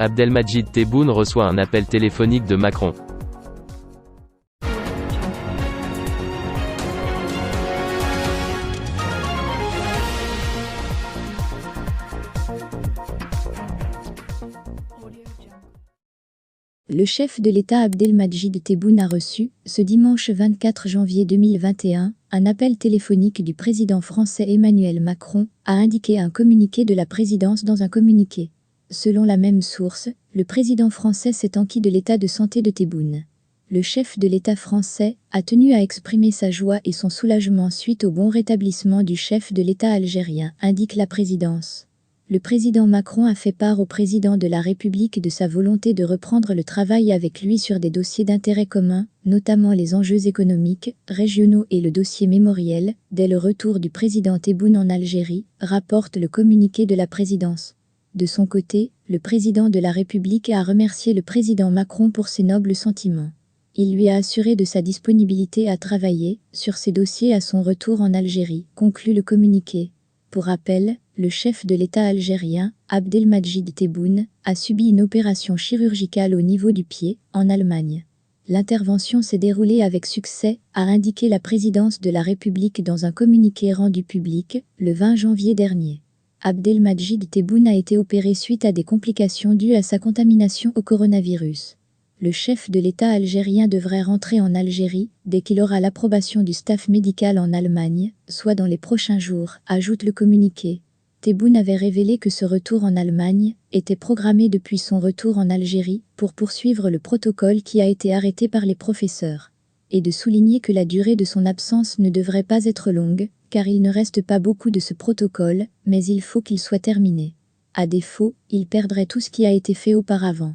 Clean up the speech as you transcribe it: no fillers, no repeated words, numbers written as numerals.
Abdelmadjid Tebboune reçoit un appel téléphonique de Macron. Le chef de l'État Abdelmadjid Tebboune a reçu, ce dimanche 24 janvier 2021, un appel téléphonique du président français Emmanuel Macron, a indiqué un communiqué de la présidence dans un communiqué. Selon la même source, le président français s'est enquis de l'état de santé de Tebboune. Le chef de l'État français a tenu à exprimer sa joie et son soulagement suite au bon rétablissement du chef de l'État algérien, indique la présidence. Le président Macron a fait part au président de la République de sa volonté de reprendre le travail avec lui sur des dossiers d'intérêt commun, notamment les enjeux économiques, régionaux et le dossier mémoriel, dès le retour du président Tebboune en Algérie, rapporte le communiqué de la présidence. De son côté, le président de la République a remercié le président Macron pour ses nobles sentiments. Il lui a assuré de sa disponibilité à travailler sur ces dossiers à son retour en Algérie, conclut le communiqué. Pour rappel, le chef de l'État algérien, Abdelmadjid Tebboune, a subi une opération chirurgicale au niveau du pied, en Allemagne. L'intervention s'est déroulée avec succès, a indiqué la présidence de la République dans un communiqué rendu public, le 20 janvier dernier. Abdelmadjid Tebboune a été opéré suite à des complications dues à sa contamination au coronavirus. Le chef de l'État algérien devrait rentrer en Algérie dès qu'il aura l'approbation du staff médical en Allemagne, soit dans les prochains jours, ajoute le communiqué. Tebboune avait révélé que ce retour en Allemagne était programmé depuis son retour en Algérie pour poursuivre le protocole qui a été arrêté par les professeurs, et de souligner que la durée de son absence ne devrait pas être longue, car il ne reste pas beaucoup de ce protocole, mais il faut qu'il soit terminé. À défaut, il perdrait tout ce qui a été fait auparavant.